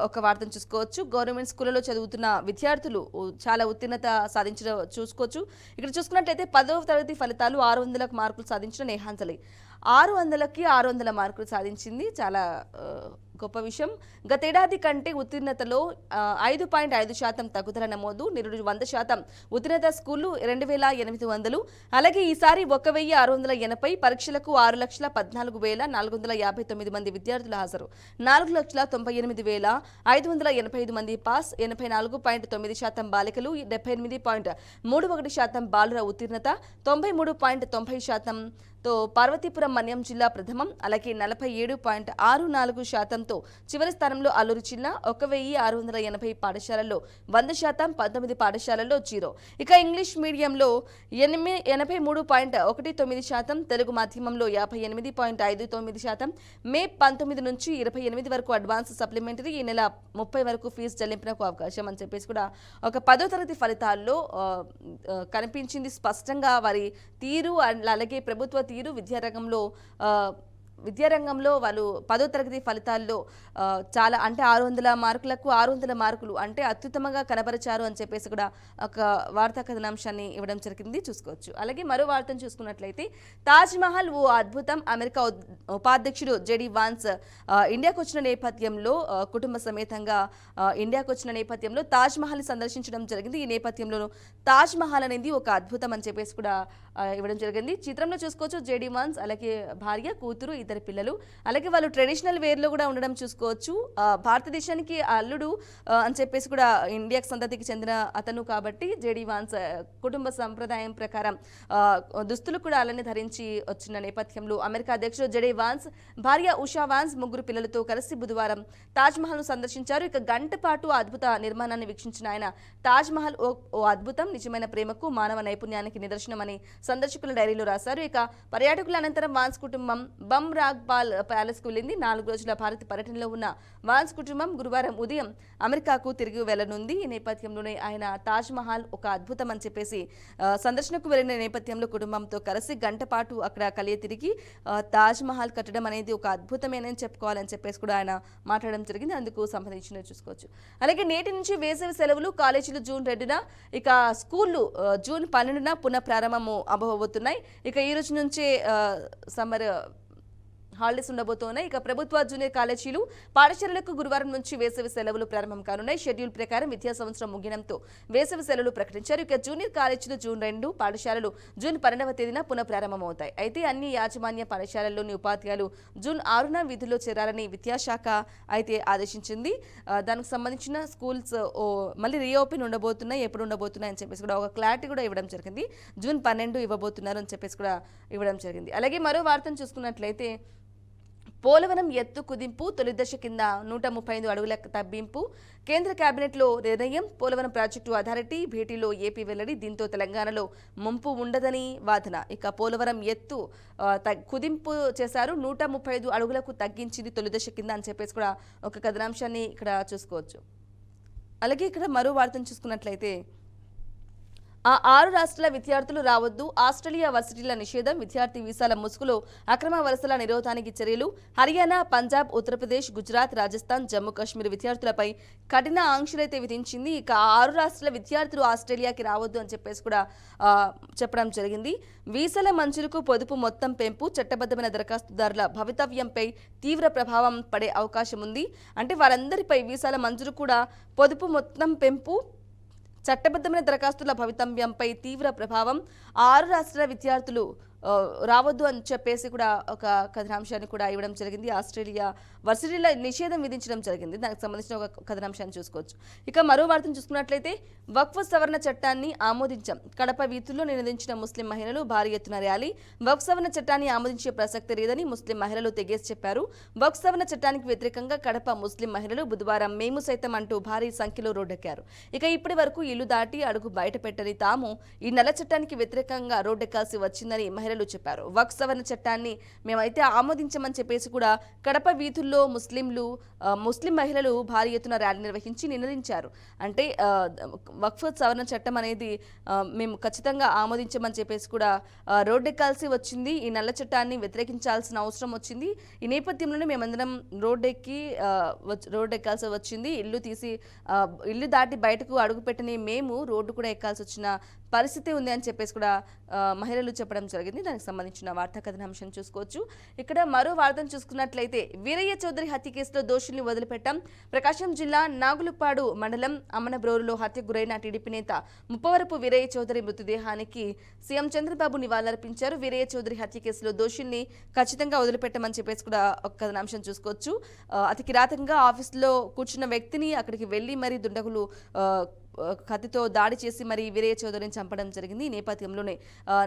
ఒక వార్తను చూసుకోవచ్చు. గవర్నమెంట్ స్కూళ్లలో చదువుతున్న విద్యార్థులు చాలా ఉత్తీర్ణత సాధించడం చూసుకోవచ్చు. ఇక్కడ చూసుకున్నట్లయితే 10వ తరగతి ఫలితాలు 600 మార్కులు సాధించిన నేహాంజలి 600కి 600 మార్కులు సాధించింది. చాలా గొప్ప విషయం. గతేడాది కంటే ఉత్తీర్ణతలో 5.5% తగ్గుదల నమోదు. నిరుడు 100% ఉత్తీర్ణత స్కూళ్లు 2800. అలాగే ఈసారి 1680 పరీక్షలకు 6,14,459 మంది విద్యార్థులు హాజరు. 4,98,585 మంది పాస్. 84.9% బాలికలు, 78.31% బాలుర ఉత్తీర్ణత, 93.90%తో పార్వతీపురం మన్యం జిల్లా ప్రథమం. అలాగే 47.64%తో చివరి స్థానంలో అల్లూరు జిల్లా. 1680 పాఠశాలల్లో 100%, 19 పాఠశాలల్లో 0. ఇక ఇంగ్లీష్ మీడియంలో 83.19%, తెలుగు మాధ్యమంలో 58.59%. మే 19 నుంచి 28 వరకు అడ్వాన్స్ సప్లిమెంటరీ, ఈ నెల 30 వరకు ఫీజు చెల్లింపునకు అవకాశం అని చెప్పేసి కూడా ఒక 10వ తరగతి ఫలితాల్లో కనిపించింది స్పష్టంగా వారి తీరు. అలాగే ప్రభుత్వ తీరు విద్యారంగంలో వాళ్ళు 10వ తరగతి ఫలితాల్లో చాలా అంటే 600 మార్కులకు 600 మార్కులు అంటే అత్యుత్తమంగా కనబరిచారు అని చెప్పేసి కూడా ఒక వార్తా కథనాంశాన్ని ఇవ్వడం జరిగింది, చూసుకోవచ్చు. అలాగే మరో వార్తను చూసుకున్నట్లయితే, తాజ్మహల్ ఓ అద్భుతం. అమెరికా ఉపాధ్యక్షుడు జెడి వాన్స్ ఇండియాకు వచ్చిన నేపథ్యంలో కుటుంబ సమేతంగా ఇండియాకు వచ్చిన నేపథ్యంలో తాజ్మహల్ సందర్శించడం జరిగింది. ఈ నేపథ్యంలో తాజ్మహల్ అనేది ఒక అద్భుతం అని చెప్పేసి కూడా ఇవ్వడం జరిగింది. చిత్రంలో చూసుకోవచ్చు జెడి వాన్స్, అలాగే భార్య, కూతురు, ఇద్దరు పిల్లలు. అలాగే వాళ్ళు ట్రెడిషనల్ వేర్లో కూడా ఉండడం చూసుకోవచ్చు. భారతదేశానికి అల్లుడు అని చెప్పేసి కూడా ఇండియాకి సంతతికి చెందిన అతను కాబట్టి జెడి వాన్స్ కుటుంబ సంప్రదాయం ప్రకారం దుస్తులు కూడా అలానే ధరించి వచ్చిన నేపథ్యంలో అమెరికా అధ్యక్షుడు జెడి వాన్స్, భార్య ఉషా వాన్స్, 3 పిల్లలతో కలిసి బుధవారం తాజ్మహల్ ను సందర్శించారు. ఇక గంట పాటు అద్భుత నిర్మాణాన్ని వీక్షించిన ఆయన, తాజ్మహల్ ఓ అద్భుతం, నిజమైన ప్రేమకు, మానవ నైపుణ్యానికి నిదర్శనమని సందర్శకుల డైరీలో రాశారు. ఇక పర్యాటకుల అనంతరం వాన్స్ కుటుంబం బమ్ రాగ్ పాల్ ప్యాలెస్ కు వెళ్ళింది. 4 రోజుల భారత పర్యటనలో ఉన్న వాన్స్ కుటుంబం గురువారం ఉదయం అమెరికాకు తిరిగి వెళ్లనుంది. ఈ నేపథ్యంలోనే ఆయన తాజ్మహల్ ఒక అద్భుతం అని చెప్పేసి సందర్శనకు వెళ్లిన నేపథ్యంలో కుటుంబంతో కలిసి గంట పాటు అక్కడ కలియ తిరిగి తాజ్మహల్ కట్టడం అనేది ఒక అద్భుతమేనని చెప్పుకోవాలని చెప్పేసి కూడా ఆయన మాట్లాడడం జరిగింది. అందుకు సంబంధించిన చూసుకోవచ్చు. అలాగే నేటి నుంచి వేసవి సెలవులు, కాలేజీలు జూన్ 2న, ఇక స్కూళ్లు జూన్ 12న పునః ప్రారంభము అవ్వబోతున్నాయి. ఇక ఈ రోజు నుంచే సమ్మర్ హాలిడేస్ ఉండబోతున్నాయి. ఇక ప్రభుత్వ జూనియర్ కాలేజీలు, పాఠశాలలకు గురువారం నుంచి వేసవి సెలవులు ప్రారంభం కానున్నాయి. షెడ్యూల్ ప్రకారం విద్యా సంవత్సరం ముగియడంతో వేసవి సెలవులు ప్రకటించారు. ఇక జూనియర్ కాలేజీలు జూన్ 2, పాఠశాలలు జూన్ 12వ తేదీన పునః ప్రారంభమవుతాయి. అయితే అన్ని యాజమాన్య పాఠశాలల్లోని ఉపాధ్యాయులు జూన్ 6న విధుల్లో చేరాలని విద్యాశాఖ అయితే ఆదేశించింది. దానికి సంబంధించిన స్కూల్స్ మళ్ళీ రీఓపెన్ ఉండబోతున్నాయి, ఎప్పుడు ఉండబోతున్నాయి అని చెప్పేసి కూడా ఒక క్లారిటీ కూడా ఇవ్వడం జరిగింది. జూన్ 12 ఇవ్వబోతున్నారు అని చెప్పేసి కూడా ఇవ్వడం జరిగింది. అలాగే మరో వార్తను చూసుకున్నట్లయితే, పోలవరం ఎత్తు కుదింపు, తొలి దశ కింద 135 అడుగుల తగ్గింపు, కేంద్ర కేబినెట్లో నిర్ణయం. పోలవరం ప్రాజెక్టు అథారిటీ భేటీలో ఏపీ వెల్లడి. దీంతో తెలంగాణలో ముంపు ఉండదని వాదన. ఇక పోలవరం ఎత్తు కుదింపు చేశారు, 135 అడుగులకు తగ్గించింది తొలి దశ కింద అని చెప్పేసి కూడా ఒక కథనాంశాన్ని ఇక్కడ చూసుకోవచ్చు. అలాగే ఇక్కడ మరో వార్తను చూసుకున్నట్లయితే, ఆ 6 రాష్ట్రాల విద్యార్థులు రావద్దు, ఆస్ట్రేలియా వర్సిటీల నిషేధం, విద్యార్థి వీసాల ముసుగులో అక్రమ వలసల నిరోధానికి చర్యలు, హర్యానా, పంజాబ్, ఉత్తరప్రదేశ్, గుజరాత్, రాజస్థాన్, జమ్మూ కాశ్మీర్ విద్యార్థులపై కఠిన ఆంక్షలైతే విధించింది. ఇక 6 రాష్ట్రాల విద్యార్థులు ఆస్ట్రేలియాకి రావద్దు అని చెప్పేసి కూడా చెప్పడం జరిగింది. వీసాల మంజూరుకు పొదుపు మొత్తం పెంపు, చట్టబద్ధమైన దరఖాస్తుదారుల భవితవ్యంపై తీవ్ర ప్రభావం పడే అవకాశం ఉంది. అంటే వారందరిపై వీసాల మంజూరు కూడా పొదుపు మొత్తం పెంపు, చట్టబద్ధమైన దరఖాస్తుల భవితవ్యంపై తీవ్ర ప్రభావం, 6 రాష్ట్రాల విద్యార్థులు రావద్దు అని చెప్పేసి కూడా ఒక కథనాంశాన్ని కూడా ఇవ్వడం జరిగింది. ఆస్ట్రేలియా వర్సిటీల నిషేధం విధించడం జరిగింది. దానికి సంబంధించిన ఒక కథనాంశాన్ని చూసుకోవచ్చు. ఇక మరో వార్తను చూసుకున్నట్లయితే వక్ఫ్ సవరణ చట్టాన్ని ఆమోదించాం, కడప వీధుల్లో నినదించిన ముస్లిం మహిళలు భారీ ఎత్తున ర్యాలీ. వక్ఫ్ సవరణ చట్టాన్ని ఆమోదించే ప్రసక్తి లేదని ముస్లిం మహిళలు తెగేసి చెప్పారు. వక్ఫ్ సవరణ చట్టానికి వ్యతిరేకంగా కడప ముస్లిం మహిళలు బుధవారం మేము సైతం అంటూ భారీ సంఖ్యలో రోడ్డెక్కారు. ఇక ఇప్పటి వరకు ఇల్లు దాటి అడుగు బయట పెట్టని తాము ఈ నల్ల చట్టానికి వ్యతిరేకంగా రోడ్డెక్కాల్సి వచ్చిందని మహిళలు చెప్పారు. వక్ఫ్ సవరణ చట్టాన్ని మేమైతే ఆమోదించమని చెప్పేసి కూడా కడప వీధుల్లో ముస్లిం మహిళలు భారీ ఎత్తున ర్యాలీ నిర్వహించి నినదించారు. అంటే వక్ఫ్ సవరణ చట్టం అనేది మేము ఖచ్చితంగా ఆమోదించమని చెప్పేసి కూడా రోడ్డెక్కాల్సి వచ్చింది. ఈ నల్ల చట్టాన్ని వ్యతిరేకించాల్సిన అవసరం వచ్చింది. ఈ నేపథ్యంలోనే మేమందరం రోడ్డెక్కాల్సి వచ్చింది. ఇల్లు దాటి బయటకు అడుగుపెట్టని మేము రోడ్డు కూడా ఎక్కాల్సి వచ్చిన పరిస్థితి ఉంది అని చెప్పేసి కూడా మహిళలు చెప్పడం జరిగింది. దానికి సంబంధించిన వార్తా కథనాంశం చూసుకోవచ్చు. ఇక్కడ మరో వార్తను చూసుకున్నట్లయితే వీరయ్య చౌదరి హత్య కేసులో దోషుల్ని వదిలిపెట్టాం. ప్రకాశం జిల్లా నాగులుపాడు మండలం అమ్మనబ్రోలులో హత్యకు గురైన టీడీపీ నేత ముప్పవరపు వీరయ్య చౌదరి మృతదేహానికి సీఎం చంద్రబాబు నివాళులర్పించారు. వీరయ్య చౌదరి హత్య కేసులో దోషుల్ని ఖచ్చితంగా వదిలిపెట్టమని చెప్పేసి కూడా ఒక కథనాంశం చూసుకోవచ్చు. అతి కిరాతకంగా ఆఫీసులో కూర్చున్న వ్యక్తిని అక్కడికి వెళ్లి మరి దుండగులు కత్తితో దాడి చేసి మరి వీరయ్య చౌదరిని చంపడం జరిగింది. ఈ నేపథ్యంలోనే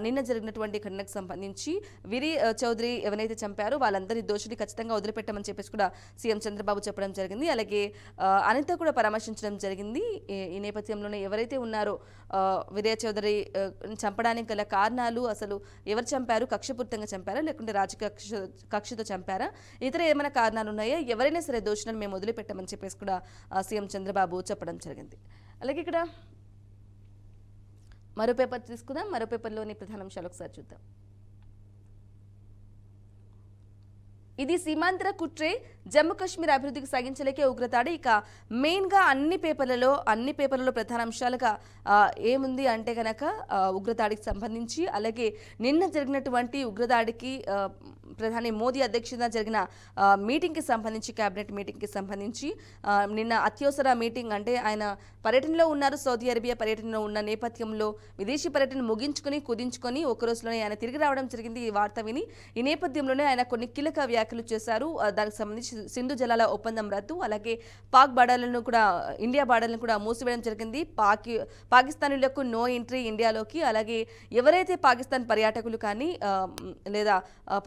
నిన్న జరిగినటువంటి ఘటనకు సంబంధించి వీరయ్య చౌదరి ఎవరైతే చంపారో వాళ్ళందరి దోషులు ఖచ్చితంగా వదిలిపెట్టమని చెప్పేసి కూడా సీఎం చంద్రబాబు చెప్పడం జరిగింది. అలాగే అనిత కూడా పరామర్శించడం జరిగింది. ఈ నేపథ్యంలోనే ఎవరైతే ఉన్నారో వీరయ్య చౌదరి చంపడానికి గల కారణాలు, అసలు ఎవరు చంపారు, కక్షపూరితంగా చంపారా లేకుంటే రాజకీయ కక్షతో చంపారా, ఇతర ఏమైనా కారణాలు ఉన్నాయా, ఎవరైనా సరే దోషులను మేము వదిలిపెట్టమని చెప్పేసి కూడా సీఎం చంద్రబాబు చెప్పడం జరిగింది. అలాగే ఇక్కడ మరో పేపర్ తీసుకుందాం. మరో పేపర్లోని ప్రధానాంశాలు ఒకసారి చూద్దాం. ఇది సీమాంతర కుట్రే, జమ్మూ కాశ్మీర్ అభివృద్ధికి సాగించలేకే ఉగ్రదాడి. ఇక మెయిన్గా అన్ని పేపర్లలో ప్రధానాంశాలుగా ఏముంది అంటే కనుక ఉగ్రదాడికి సంబంధించి, అలాగే నిన్న జరిగినటువంటి ఉగ్రదాడికి ప్రధాని మోదీ అధ్యక్షతన జరిగిన మీటింగ్కి సంబంధించి, కేబినెట్ మీటింగ్కి సంబంధించి నిన్న అత్యవసర మీటింగ్, అంటే ఆయన పర్యటనలో ఉన్నారు, సౌదీ అరేబియా పర్యటనలో ఉన్న నేపథ్యంలో విదేశీ పర్యటన కుదించుకొని ఒక రోజులోనే ఆయన తిరిగి రావడం జరిగింది. ఈ వార్త విని ఈ నేపథ్యంలోనే ఆయన కొన్ని కీలక వ్యాఖ్యలు చేశారు. దానికి సంబంధించి సింధు జలాల ఒప్పందం రద్దు, అలాగే పాక్ బార్డర్లను కూడా, ఇండియా బార్డర్లను కూడా మూసివేయడం జరిగింది. పాకిస్తానీలకు నో ఎంట్రీ ఇండియాలోకి, అలాగే ఎవరైతే పాకిస్తాన్ పర్యాటకులు కానీ లేదా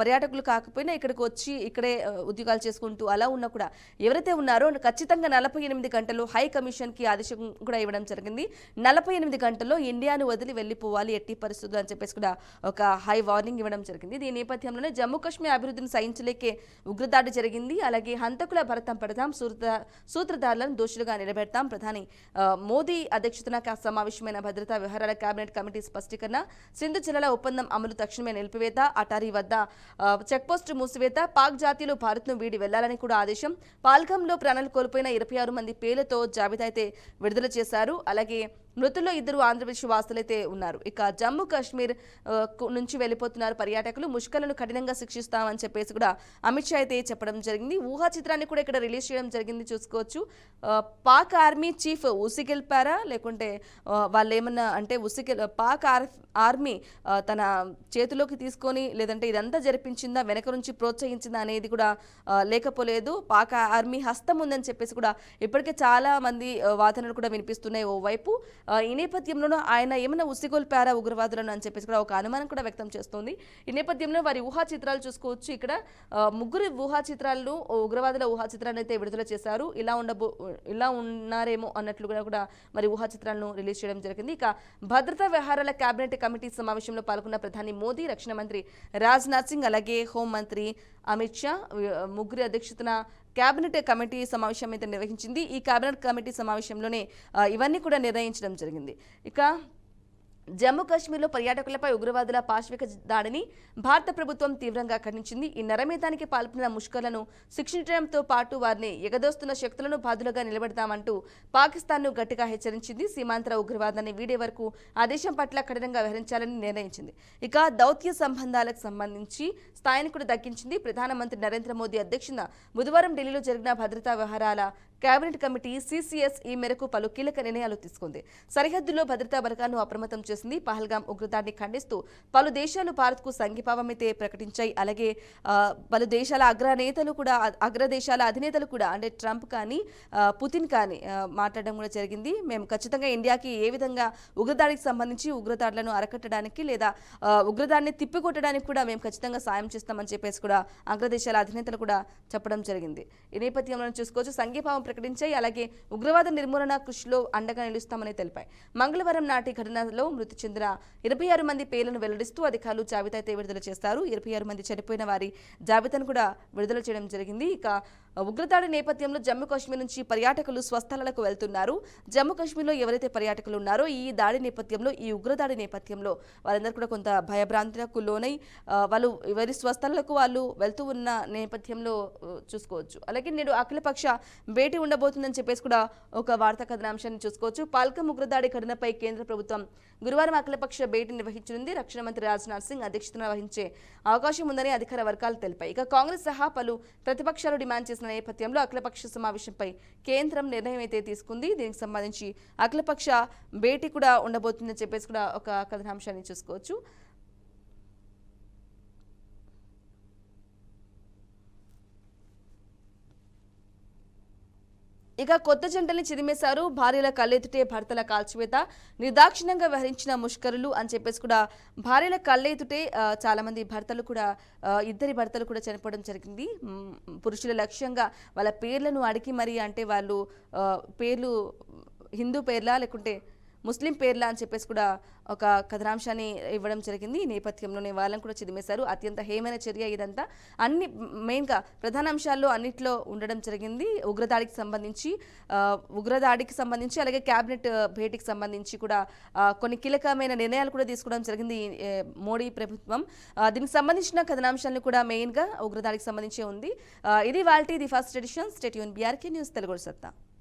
పర్యాటకులు కాకపోయినా ఇక్కడికి వచ్చి ఇక్కడే ఉద్యోగాలు చేసుకుంటూ అలా ఉన్నా కూడా ఎవరైతే ఉన్నారో ఖచ్చితంగా 48 గంటలు హై కమిషన్కి ఆదేశం కూడా ఇవ్వడం జరిగింది. 48 గంటల్లో ఇండియాను వదిలి వెళ్ళిపోవాలి ఎట్టి పరిస్థితులు అని చెప్పేసి కూడా ఒక హై వార్నింగ్ ఇవ్వడం జరిగింది. దీని నేపథ్యంలోనే జమ్మూ కాశ్మీర్ అభివృద్ధిని సహించలేకే ఉగ్రదాడి జరిగింది. అలాగే హంతకుల భరతం పెడతాం, సూత్రధారులను దోషులుగా నిలబెడతాం. ప్రధాని మోదీ అధ్యక్షతన సమావేశమైన భద్రతా వ్యవహారాల కేబినెట్ కమిటీ స్పష్టీకరణ. సింధు జలాల ఒప్పందం అమలు తక్షణమే నిలిపివేత, అటారీ వద్ద చెక్పోస్టు మూసివేత, పాక్ జాతీయులు భారత్ను వీడి వెళ్లాలని కూడా ఆదేశం. పాల్గంలో ప్రాణాలు కోల్పోయిన 26 మంది పేర్లతో జాబితా అయితే విడుదల చేశారు. అలాగే మృతుల్లో 2 ఆంధ్రప్రదేశ్ వాసులైతే ఉన్నారు. ఇక జమ్మూ కాశ్మీర్ నుంచి వెళ్ళిపోతున్నారు పర్యాటకులు, ముష్కలను కఠినంగా శిక్షిస్తామని చెప్పేసి కూడా అమిత్ షా అయితే చెప్పడం జరిగింది. ఊహా చిత్రాన్ని కూడా ఇక్కడ రిలీజ్ చేయడం జరిగింది, చూసుకోవచ్చు. పాక్ ఆర్మీ చీఫ్ ఉసిగెల్పారా లేకుంటే వాళ్ళు ఏమన్నా అంటే పాక్ ఆర్మీ తన చేతిలోకి తీసుకొని లేదంటే ఇదంతా జరిపించిందా, వెనక నుంచి ప్రోత్సహించిందా అనేది కూడా లేకపోలేదు. పాక్ ఆర్మీ హస్తం ఉందని చెప్పేసి కూడా ఇప్పటికే చాలా మంది వాదనలు కూడా వినిపిస్తున్నాయి. ఓవైపు ఈ నేపథ్యంలోనూ ఆయన ఏమైనా ఉసిగొల్పారా ఉగ్రవాదులను అని చెప్పేసి కూడా ఒక అనుమానం కూడా వ్యక్తం చేస్తోంది. ఈ నేపథ్యంలో వారి ఊహా చిత్రాలు చూసుకోవచ్చు. ఇక్కడ 3 ఊహా చిత్రాలను, ఉగ్రవాదుల ఊహా చిత్రాలను అయితే విడుదల చేశారు. ఇలా ఉన్నారేమో అన్నట్లుగా కూడా మరి ఊహా చిత్రాలను రిలీజ్ చేయడం జరిగింది. ఇక భద్రతా వ్యవహారాల కేబినెట్ కమిటీ సమావేశంలో పాల్గొన్న ప్రధాని మోదీ, రక్షణ మంత్రి రాజ్నాథ్ సింగ్, అలాగే హోంమంత్రి అమిత్ షా 3 అధ్యక్షతన కేబినెట్ కమిటీ సమావేశం అయితే నిర్వహించింది. ఈ కేబినెట్ కమిటీ సమావేశంలోనే ఇవన్నీ కూడా నిర్ణయించడం జరిగింది. ఇక జమ్మూ కాశ్మీర్లో పర్యాటకులపై ఉగ్రవాదుల పాశవిక దాడిని భారత ప్రభుత్వం తీవ్రంగా ఖండించింది. ఈ నరమేధానికి పాల్పడిన ముష్కర్లను శిక్షించడంతో పాటు వారిని ఎగదోస్తున్న శక్తులను బాధ్యులుగా నిలబెడతామంటూ పాకిస్తాన్ను గట్టిగా హెచ్చరించింది. సీమాంతర ఉగ్రవాదాన్ని వీడే వరకు ఆ దేశం పట్ల కఠినంగా వ్యవహరించాలని నిర్ణయించింది. ఇక దౌత్య సంబంధాలకు సంబంధించి స్థాయిని కూడా దక్కించింది. ప్రధానమంత్రి నరేంద్ర మోదీ అధ్యక్షతన బుధవారం ఢిల్లీలో జరిగిన భద్రతా వ్యవహారాల కేబినెట్ కమిటీ సిసిఎస్ ఈ మేరకు పలు కీలక నిర్ణయాలు తీసుకుంది. సరిహద్దుల్లో భద్రతా బలగాలను అప్రమత్తం చేసింది. పహల్గాం ఉగ్రదాడిని ఖండిస్తూ పలు దేశాలు భారత్కు సంఘీభావమైతే ప్రకటించాయి. అలాగే పలు దేశాల అగ్రదేశాల అధినేతలు కూడా అంటే ట్రంప్ కానీ పుతిన్ కానీ మాట్లాడడం కూడా జరిగింది. మేము ఖచ్చితంగా ఇండియాకి ఏ విధంగా ఉగ్రదాడికి సంబంధించి ఉగ్రదాడులను అరకట్టడానికి లేదా ఉగ్రదాడిని తిప్పికొట్టడానికి కూడా మేము ఖచ్చితంగా సాయం చేస్తామని చెప్పేసి కూడా అగ్రదేశాల అధినేతలు కూడా చెప్పడం జరిగింది. ఈ నేపథ్యంలో చూసుకోవచ్చు సంఘీభావం ప్రకటించాయి. అలాగే ఉగ్రవాద నిర్మూలన కృషిలో అండగా నిలుస్తామని తెలిపాయి. మంగళవారం నాటి ఘటనలో మృతి చెందిన 26 మంది పేర్లను వెల్లడిస్తూ అధికారులు జాబితా అయితే విడుదల చేస్తారు. 26 మంది చనిపోయిన వారి జాబితాను కూడా విడుదల చేయడం జరిగింది. ఇక ఉగ్రదాడి నేపథ్యంలో జమ్మూ కాశ్మీర్ నుంచి పర్యాటకులు స్వస్థలాలకు వెళ్తున్నారు. జమ్మూ కాశ్మీర్లో ఎవరైతే పర్యాటకులు ఉన్నారో ఈ దాడి నేపథ్యంలో ఈ ఉగ్రదాడి నేపథ్యంలో వాళ్ళందరూ కూడా కొంత భయభ్రాంతులకు లోనై వాళ్ళు ఎవరి స్వస్థలాలకు వాళ్ళు వెళ్తూ ఉన్న నేపథ్యంలో చూసుకోవచ్చు. అలాగే నేడు అఖిలపక్ష భేటీ ఉండబోతుందని చెప్పేసి కూడా ఒక వార్తా కథనాంశాన్ని చూసుకోవచ్చు. పాల్కం ఉగ్రదాడి ఘటనపై కేంద్ర ప్రభుత్వం గురువారం అఖిలపక్ష భేటీ నిర్వహించనుంది. రక్షణ మంత్రి రాజ్నాథ్ సింగ్ అధ్యక్షతన వహించే అవకాశం ఉందని అధికార వర్గాలు తెలిపాయి. ఇక కాంగ్రెస్ సహా పలు ప్రతిపక్షాలు డిమాండ్ చేసిన నేపథ్యంలో అఖిలపక్ష సమావేశంపై కేంద్రం నిర్ణయం అయితే తీసుకుంది. దీనికి సంబంధించి అఖిలపక్ష భేటీ కూడా ఉండబోతుందని చెప్పేసి కూడా ఒక కథనాంశాన్ని చూసుకోవచ్చు. ఇక కొత్త జంటల్ని చిదిమేశారు. భార్యల కళ్ళెత్తుటే భర్తల కాల్చివేత, నిర్దాక్షిణ్యంగా వ్యవహరించిన ముష్కరులు అని చెప్పేసి కూడా భార్యల కళ్ళెత్తుటే చాలా మంది భర్తలు కూడా ఇద్దరి భర్తలు కూడా చనిపోవడం జరిగింది. పురుషుల లక్ష్యంగా వాళ్ళ పేర్లను అడిగి మరి అంటే వాళ్ళు పేర్లు హిందూ పేర్లా లేకుంటే ముస్లిం పేర్లా అని చెప్పేసి కూడా ఒక కథనాంశాన్ని ఇవ్వడం జరిగింది. ఈ నేపథ్యంలోనే వాళ్ళని కూడా చిదిమేశారు. అత్యంత హేమైన చర్య ఇదంతా. అన్ని మెయిన్గా ప్రధాన అంశాల్లో అన్నిట్లో ఉండడం జరిగింది. ఉగ్రదాడికి సంబంధించి అలాగే క్యాబినెట్ భేటీకి సంబంధించి కూడా కొన్ని కీలకమైన నిర్ణయాలు కూడా తీసుకోవడం జరిగింది మోడీ ప్రభుత్వం. దీనికి సంబంధించిన కథనాంశాలను కూడా మెయిన్గా ఉగ్రదాడికి సంబంధించి ఉంది. ఇది వాల్టీ the first edition. Stay tune BRK news Telugu సత్తా.